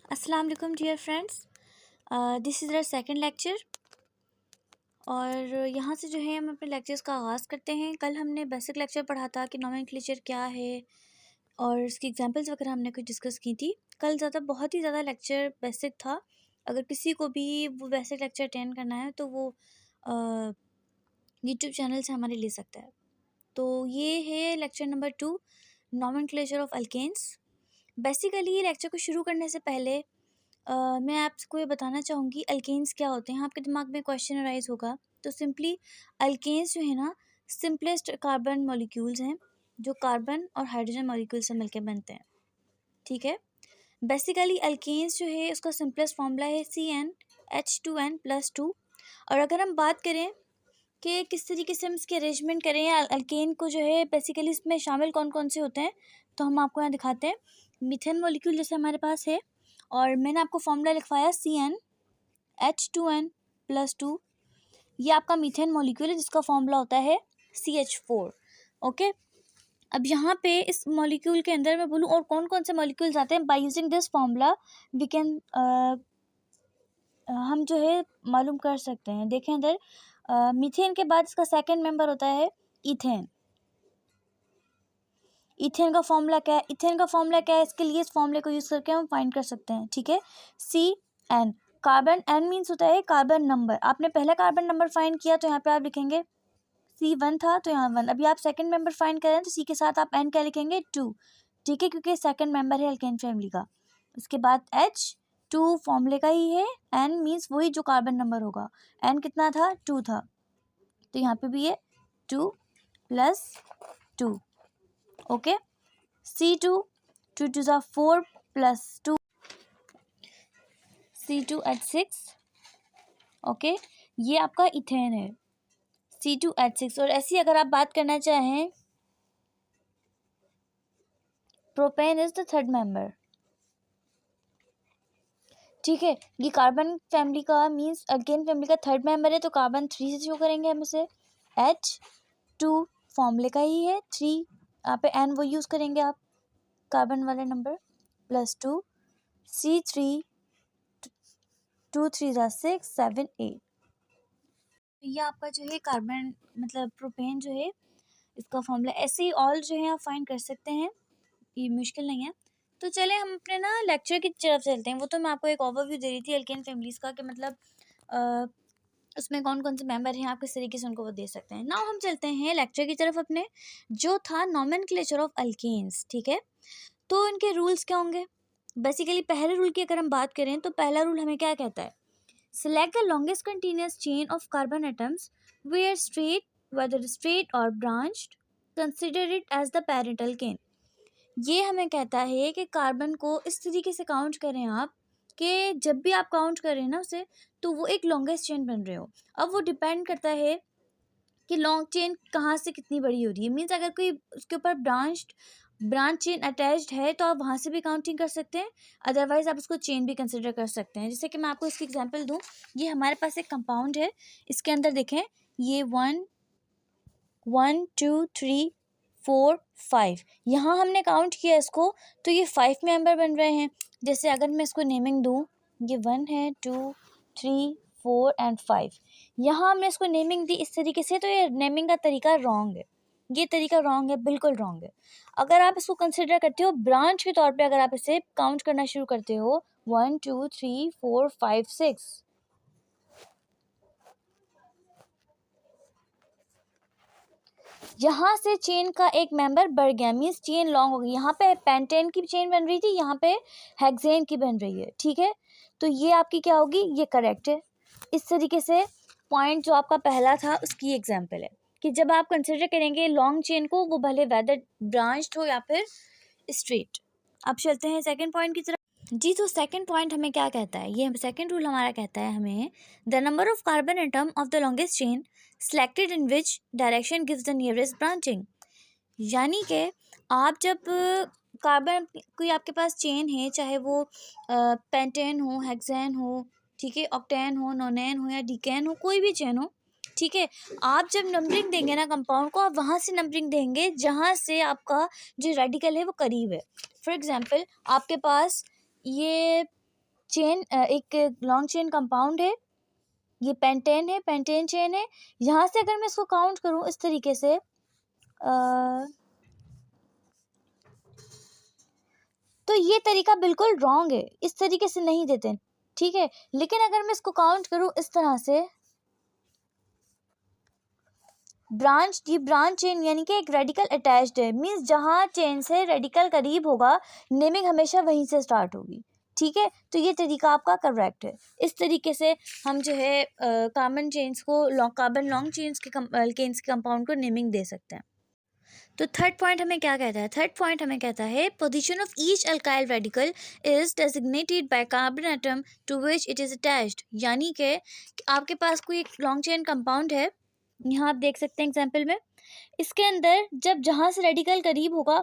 अस्सलाम वालेकुम dear friends, this is our second lecture. और यहाँ से जो है हम अपने लेक्चर्स का आगाज़ करते हैं। कल हमने बेसिक लेक्चर पढ़ा था कि नोमेनक्लेचर क्या है और इसकी एग्जांपल्स वगैरह हमने कुछ डिस्कस की थी। कल बहुत ही ज़्यादा लेक्चर बेसिक था। अगर किसी को भी वो बेसिक लेक्चर अटेंड करना है तो वो यूट्यूब चैनल से हमारे ले सकता है। तो ये है lecture number 2, nomenclature of alkanes. Basically ये लेक्चर को शुरू करने से पहले मैं आपको ये बताना चाहूँगी अल्केन्स क्या होते हैं। आपके दिमाग में क्वेश्चन अराइज होगा। तो सिंपली अल्केन्स जो है ना, सिंपलेस्ट कार्बन मॉलिक्यूल्स हैं जो कार्बन और हाइड्रोजन मॉलिक्यूल से मिलकर बनते हैं। ठीक है, बेसिकली अल्केन्स जो है उसका सिंपलेस्ट फॉर्मूला है CnH2n+2। और अगर हम बात करें कि किस तरीके से हम इसके अरेंजमेंट करें या अल्केन को जो है बेसिकली इसमें शामिल कौन कौन से होते हैं, तो हम आपको यहाँ दिखाते हैं। मीथेन मॉलिक्यूल जैसे हमारे पास है और मैंने आपको फॉर्मूला लिखवाया CnH2n+2। ये आपका मीथेन मॉलिक्यूल है जिसका फॉर्मूला होता है CH4। ओके, अब यहाँ पे इस मॉलिक्यूल के अंदर मैं बोलूँ और कौन कौन से मॉलिक्यूल्स आते हैं, by using this formula we can हम जो है मालूम कर सकते हैं। देखें इधर, मीथेन के बाद इसका सेकंड मेंबर होता है इथेन। इथेन का फॉर्मूला क्या है? इथेन का फॉर्मूला क्या है? इसके लिए इस फॉर्मूले को यूज़ करके हम फाइंड कर सकते हैं। ठीक है, CN, कार्बन N मीन्स होता है कार्बन नंबर। आपने पहला कार्बन नंबर फाइंड किया तो यहाँ पे आप लिखेंगे C1 था तो यहाँ 1। अभी आप सेकंड मेंबर फाइंड करें तो C के साथ आप N क्या लिखेंगे? 2। ठीक है, क्योंकि सेकंड मेंबर है अल्केन फैमिली का। उसके बाद H2 फॉर्मूले का ही है। N मीन्स वही जो कार्बन नंबर होगा। N कितना था? 2 था, तो यहाँ पे भी है 2 + 2। ओके, C2, 2 2 ज़ा 4 + 2, C2H6। ओके, ये आपका इथेन है C2H6। और ऐसी अगर आप बात करना चाहें, propane is the third member. ठीक है, ये कार्बन फैमिली का मीन्स अल्केन फैमिली का थर्ड मेंबर है, तो कार्बन 3 से शो करेंगे हम इसे। H2 फॉर्मूले का ही है 3, यहाँ पे N वो यूज़ करेंगे आप कार्बन वाले नंबर, +2 C3, 2 3 ज़ा 6 7 8। ये आपका जो है कार्बन मतलब प्रोपेन जो है इसका फॉर्मूला। ऐसे ही ऑल जो है आप फाइंड कर सकते हैं, ये मुश्किल नहीं है। तो चले हम अपने ना लेक्चर की तरफ चलते हैं। वो तो मैं आपको एक ओवरव्यू दे रही थी अल्केन फैमिलीज़ का कि मतलब उसमें कौन कौन से मेंबर हैं, आप किस तरीके से उनको वो दे सकते हैं। नाउ हम चलते हैं लेक्चर की तरफ अपने, जो था नोमेनक्लेचर ऑफ अल्केन्स। ठीक है, तो इनके रूल्स क्या होंगे? बेसिकली पहले रूल की अगर हम बात करें तो पहला रूल हमें क्या कहता है? Select the longest continuous chain of carbon atoms whether straight or branched. Consider it as the parent alkane. ये हमें कहता है कि कार्बन को इस तरीके से काउंट करें आप कि जब भी आप काउंट करें ना उसे, तो वो एक लॉन्गेस्ट चेन बन रहे हो। अब वो डिपेंड करता है कि लॉन्ग चेन कहाँ से कितनी बड़ी हो रही है। मीन्स अगर कोई उसके ऊपर ब्रांच चेन अटैच्ड है तो आप वहाँ से भी काउंटिंग कर सकते हैं, अदरवाइज आप उसको चेन भी कंसिडर कर सकते हैं। जैसे कि मैं आपको इसकी एग्जांपल दूँ, ये हमारे पास एक कंपाउंड है, इसके अंदर देखें ये 1 1 2 3 4 5, यहाँ हमने काउंट किया इसको तो ये 5 मेंबर बन रहे हैं। जैसे अगर मैं इसको नेमिंग दूँ, ये 1 है 2 3 4 एंड 5, यहाँ हमने इसको नेमिंग दी इस तरीके से, तो ये नेमिंग का तरीका रॉन्ग है। ये तरीका रॉन्ग है, बिल्कुल रॉन्ग है। अगर आप इसको कंसिडर करते हो ब्रांच के तौर पे, अगर आप इसे काउंट करना शुरू करते हो 1 2 3 4 5 6, यहाँ से चेन का एक मेंबर बढ़ गया, मीन्स चेन लॉन्ग हो गई। यहाँ पे पेंटेन की चेन बन रही थी, यहाँ पे हेक्सेन की बन रही है। ठीक है, तो ये आपकी क्या होगी? ये करेक्ट है। इस तरीके से पॉइंट जो आपका पहला था उसकी एग्जांपल है कि जब आप कंसिडर करेंगे लॉन्ग चेन को, वो भले वेदर ब्रांच्ड हो या फिर स्ट्रेट। अब चलते हैं सेकंड पॉइंट की तरफ। जी, तो सेकंड पॉइंट हमें क्या कहता है? ये सेकंड रूल हमारा कहता है हमें the number of carbon atom of the longest chain selected in which direction gives the nearest branching. यानी कि आप जब कार्बन कोई आपके पास चेन है, चाहे वो पेंटेन हो, हेक्सेन हो, ठीक है, ऑक्टेन हो, नोनेन हो या डिकेन हो, कोई भी चेन हो, ठीक है, आप जब नंबरिंग देंगे ना कंपाउंड को, आप वहाँ से नंबरिंग देंगे जहाँ से आपका जो रेडिकल है वो करीब है। फॉर एग्जांपल आपके पास ये चेन एक लॉन्ग चेन कंपाउंड है, ये पेंटेन है, पेंटेन चेन है। यहाँ से अगर मैं इसको काउंट करूँ इस तरीके से तो ये तरीका बिल्कुल रॉन्ग है, इस तरीके से नहीं देते, ठीक है। लेकिन अगर मैं इसको काउंट करूँ इस तरह से, ब्रांच, ये ब्रांच चेन यानी कि एक रेडिकल अटैच्ड है, मीन्स जहाँ चेन से रेडिकल करीब होगा नेमिंग हमेशा वहीं से स्टार्ट होगी, ठीक है। तो ये तरीका आपका करेक्ट है। इस तरीके से हम जो है कार्बन चेन्स को कार्बन लॉन्ग चेन्स के अल्केन्स के कंपाउंड को नेमिंग दे सकते हैं। तो थर्ड पॉइंट हमें क्या कहता है? थर्ड पॉइंट हमें कहता है position of each alkyl radical is designated by carbon atom to which it is attached. यानी कि आपके पास कोई एक लॉन्ग चेन कंपाउंड है, यहाँ आप देख सकते हैं एग्जाम्पल में, इसके अंदर जब जहाँ से रेडिकल करीब होगा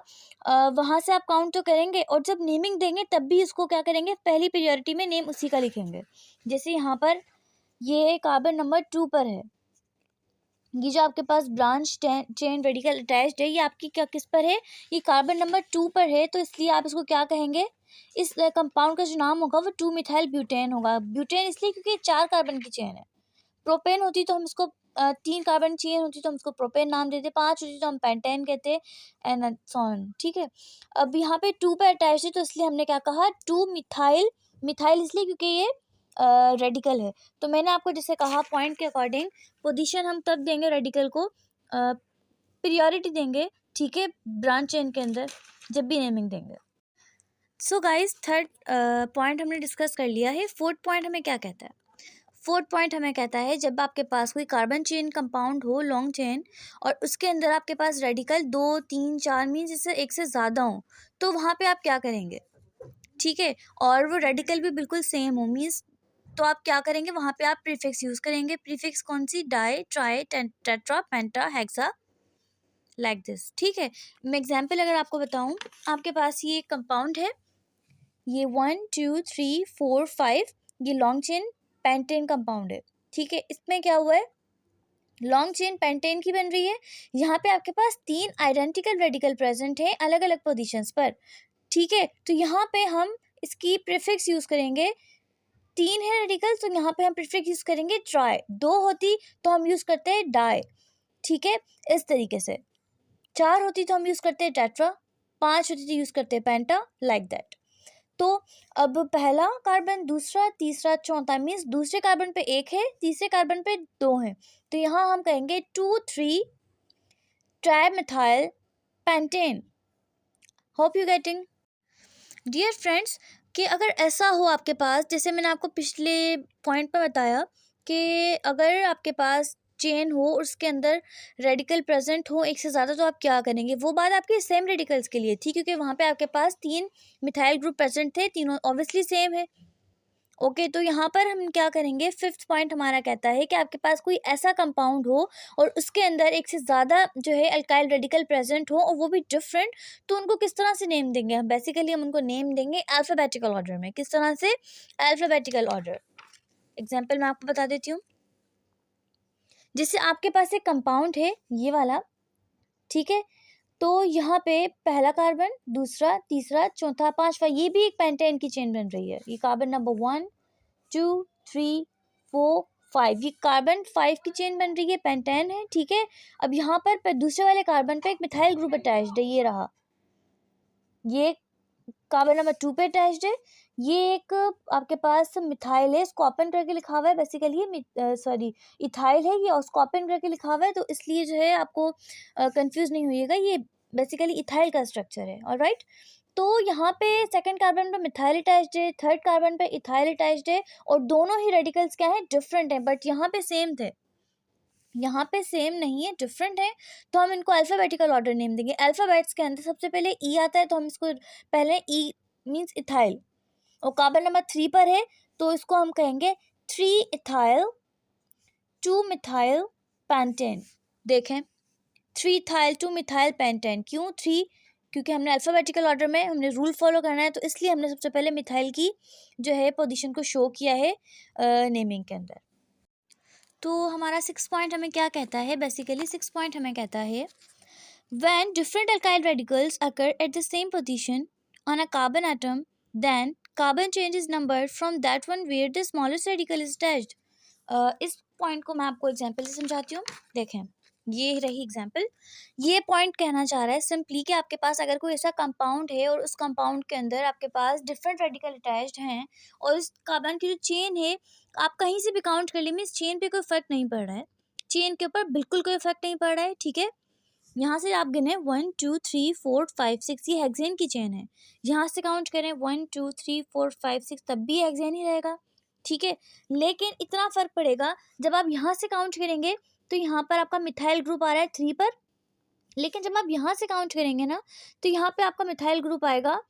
वहाँ से आप काउंट तो करेंगे, और जब नेमिंग देंगे तब भी इसको क्या करेंगे, पहली प्रायोरिटी में नेम उसी का लिखेंगे। जैसे यहाँ पर ये कार्बन नंबर 2 पर है, ये जो आपके पास ब्रांच चेन रेडिकल अटैच्ड है, ये आपकी क्या किस पर है, ये कार्बन नंबर 2 पर है, तो इसलिए आप इसको क्या कहेंगे, इस कंपाउंड का जो नाम होगा वो 2 मिथाइल ब्यूटेन होगा। ब्यूटेन इसलिए क्योंकि 4 कार्बन की चेन है। प्रोपेन होती तो हम इसको 3 कार्बन चेन होती तो हम इसको प्रोपेन नाम देते, 5 होती तो हम पेंटेन कहते, एंड सो ऑन, ठीक है। अब यहाँ पे 2 पे अटैच है तो इसलिए हमने क्या कहा, 2 मिथाइल, मिथाइल इसलिए क्योंकि ये रेडिकल है। तो मैंने आपको जैसे कहा पॉइंट के अकॉर्डिंग पोजीशन हम तब देंगे रेडिकल को, प्रायोरिटी देंगे, ठीक है, ब्रांच चेन के अंदर जब भी नेमिंग देंगे। सो गाइस थर्ड पॉइंट हमने डिस्कस कर लिया है। फोर्थ पॉइंट हमें क्या कहता है? फोर्थ पॉइंट हमें कहता है जब आपके पास कोई कार्बन चेन कंपाउंड हो लॉन्ग चेन, और उसके अंदर आपके पास रेडिकल 2, 3, 4 मीन्स इससे एक से ज़्यादा हो, तो वहाँ पे आप क्या करेंगे, ठीक है, और वो रेडिकल भी बिल्कुल सेम हो मीन्स, तो आप क्या करेंगे, वहाँ पे आप प्रीफिक्स यूज़ करेंगे। प्रीफिक्स कौन सी, di, tri, tetra, penta, hexa, like this, ठीक है। मैं एग्जाम्पल अगर आपको बताऊँ, आपके पास ये कंपाउंड है, ये 1, 2, 3, 4, 5, ये लॉन्ग चेन पेंटेन कंपाउंड है, ठीक है। इसमें क्या हुआ है, लॉन्ग चेन पेंटेन की बन रही है, यहाँ पे आपके पास 3 आइडेंटिकल रेडिकल प्रेजेंट है अलग अलग पोजीशंस पर, ठीक है। तो यहाँ पे हम इसकी प्रीफिक्स यूज़ करेंगे, 3 है रेडिकल तो यहाँ पे हम प्रीफिक्स यूज़ करेंगे ट्राई, 2 होती तो हम यूज़ करते हैं डाई, ठीक है, इस तरीके से। 4 होती तो हम यूज़ करते हैं टेट्रा, 5 होती तो यूज़ करते हैं पेंटा, लाइक दैट। तो अब पहला कार्बन, दूसरा, तीसरा, चौथा मीन्स दूसरे कार्बन पे 1 है, तीसरे कार्बन पे 2 है, तो यहाँ हम कहेंगे 2, 3 trimethyl pentane. Hope you getting. Dear friends, कि अगर ऐसा हो आपके पास, जैसे मैंने आपको पिछले पॉइंट पर बताया कि अगर आपके पास चेन हो और उसके अंदर रेडिकल प्रेजेंट हो एक से ज़्यादा, तो आप क्या करेंगे, वो बात आपके सेम रेडिकल्स के लिए थी, क्योंकि वहाँ पे आपके पास 3 मिथाइल ग्रुप प्रेजेंट थे, तीनों ऑब्वियसली सेम है, ओके। तो यहाँ पर हम क्या करेंगे, फिफ्थ पॉइंट हमारा कहता है कि आपके पास कोई ऐसा कंपाउंड हो और उसके अंदर एक से ज़्यादा जो है अल्काइल रेडिकल प्रेजेंट हो और वो भी डिफरेंट, तो उनको किस तरह से नेम देंगे हम, बेसिकली हम उनको नेम देंगे अल्फ़ाबेटिकल ऑर्डर में। किस तरह से, अल्फ़ाबेटिकल ऑर्डर। एग्जाम्पल मैं आपको बता देती हूँ, जैसे आपके पास एक कंपाउंड है ये वाला, ठीक है, तो यहाँ पे पहला कार्बन, दूसरा, तीसरा, चौथा, पांचवा, ये भी एक पेंटेन की चेन बन रही है, ये कार्बन नंबर 1, 2, 3, 4, 5, ये कार्बन 5 की चेन बन रही है, पेंटेन है, ठीक है। अब यहाँ पर दूसरे वाले कार्बन पे एक मिथाइल ग्रुप अटैच्ड है, ये रहा, ये कार्बन नंबर 2 पे अटैच्ड है, ये एक आपके पास मिथाइल है, इसको ओपन करके लिखा हुआ है, बेसिकली ये सॉरी इथाइल है, ये उसको ओपन करके लिखा हुआ है, तो इसलिए जो है आपको कंफ्यूज नहीं होइएगा, ये बेसिकली इथाइल का स्ट्रक्चर है, ऑलराइट। तो यहाँ पे सेकंड कार्बन पे मिथाइल अटैच्ड है, थर्ड कार्बन पे इथाइल अटैच्ड है, और दोनों ही रेडिकल्स क्या हैं, डिफरेंट हैं, बट यहाँ पे सेम थे, यहाँ पे सेम नहीं है, डिफरेंट है, तो हम इनको अल्फ़ाबेटिकल ऑर्डर नेम देंगे। अल्फ़ाबेट्स के अंदर सबसे पहले ई आता है, तो हम इसको पहले ई मीन्स इथाइल, और कार्बन नंबर 3 पर है तो इसको हम कहेंगे 3 इथाइल 2 मिथाइल पेंटेन। देखें, 3 इथाइल 2 मिथाइल पेंटेन, क्यों 3, क्योंकि हमने अल्फ़ाबेटिकल ऑर्डर में हमने रूल फॉलो करना है, तो इसलिए हमने सबसे पहले मिथाइल की जो है पोजीशन को शो किया है नेमिंग के अंदर। तो हमारा 6 पॉइंट हमें क्या कहता है, बेसिकली 6 पॉइंट हमें कहता है when different alkyl radicals occur at the same position on a carbon atom, then carbon chain is numbered from that one where the smallest radical is attached. इस पॉइंट को मैं आपको एग्जांपल से समझाती हूँ। देखें, ये रही एग्जांपल। ये पॉइंट कहना चाह रहा है सिंपली कि आपके पास अगर कोई ऐसा कंपाउंड है और उस कंपाउंड के अंदर आपके पास डिफरेंट रेडिकल अटैच्ड हैं और इस कार्बन की जो चेन है आप कहीं से भी काउंट कर ली, मीन्स चेन पे कोई फर्क नहीं पड़ रहा है, चेन के ऊपर बिल्कुल कोई फर्क नहीं पड़ रहा है, ठीक है। यहाँ से आप गिने 1 2 3 4 5 6, ये हेक्सेन की चेन है। यहाँ से काउंट करें 1 2 3 4 5 6, तब भी हेक्सेन ही रहेगा, ठीक है। लेकिन इतना फर्क पड़ेगा जब आप यहाँ से काउंट करेंगे तो यहाँ पर आपका मिथाइल ग्रुप आ रहा है 3 पर, लेकिन जब आप यहाँ से काउंट करेंगे ना तो यहाँ पे आपका मिथाइल ग्रुप आएगा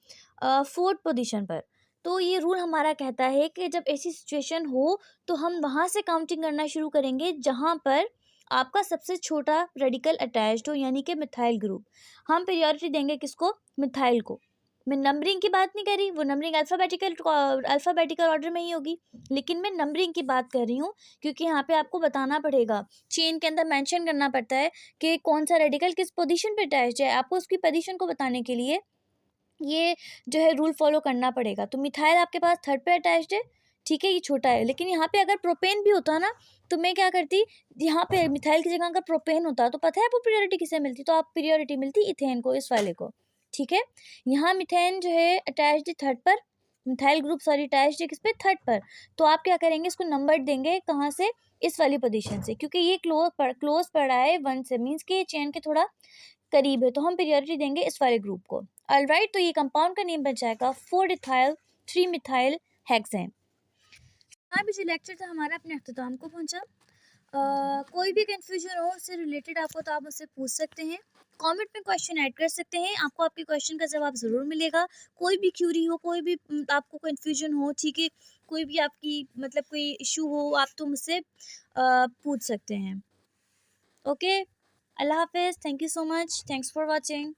4th पोजीशन पर। तो ये रूल हमारा कहता है कि जब ऐसी सिचुएशन हो तो हम वहाँ से काउंटिंग करना शुरू करेंगे जहाँ पर आपका सबसे छोटा रेडिकल अटैच्ड हो, यानी कि मिथाइल ग्रुप। हम प्रायोरिटी देंगे किसको? मिथाइल को। मैं नंबरिंग की बात नहीं कर रही, वो नंबरिंग अल्फ़ाबेटिकल ऑर्डर में ही होगी, लेकिन मैं नंबरिंग की बात कर रही हूँ क्योंकि यहाँ पे आपको बताना पड़ेगा, चेन के अंदर मेंशन करना पड़ता है कि कौन सा रेडिकल किस पोजीशन पे अटैच्ड है। आपको उसकी पोजीशन को बताने के लिए ये जो है रूल फॉलो करना पड़ेगा। तो मिथाइल आपके पास 3rd पे अटैच्ड है, ठीक है, ये छोटा है। लेकिन यहाँ पे अगर प्रोपेन भी होता ना तो मैं क्या करती, यहाँ पे मिथाइल की जगह अगर प्रोपेन होता तो पता है आपको प्रियोरिटी किसे मिलती? तो आप प्रियोरिटी मिलती इथेन को, इस वाले को, ठीक है। यहाँ मिथेन जो है अटैच्ड है 3rd पर, मिथाइल ग्रुप सॉरी अटैच्ड है किस पे? 3rd पर। तो आप क्या करेंगे, इसको नंबर देंगे कहाँ से? इस वाली पोजीशन से, क्योंकि ये क्लोज पड़ा है 1 से, मीन्स कि ये चेन के थोड़ा करीब है, तो हम प्रायोरिटी देंगे इस वाले ग्रुप को। ऑलराइट, तो ये कंपाउंड का नेम बन जाएगा 4 इथाइल 3 मिथाइल हेक्सेन। यहाँ भी जो लेक्चर था हमारा अपने अख्ताम को पहुँचा। कोई भी कन्फ्यूजन हो उससे रिलेटेड आपको तो आप मुझसे पूछ सकते हैं, कमेंट में क्वेश्चन ऐड कर सकते हैं, आपको आपके क्वेश्चन का जवाब ज़रूर मिलेगा। कोई भी क्यूरी हो, कोई भी आपको कन्फ्यूजन हो, ठीक है, कोई भी आपकी मतलब कोई इशू हो, आप तो मुझसे पूछ सकते हैं। ओके, अल्लाह हाफिज़, thank you so much, thanks for watching.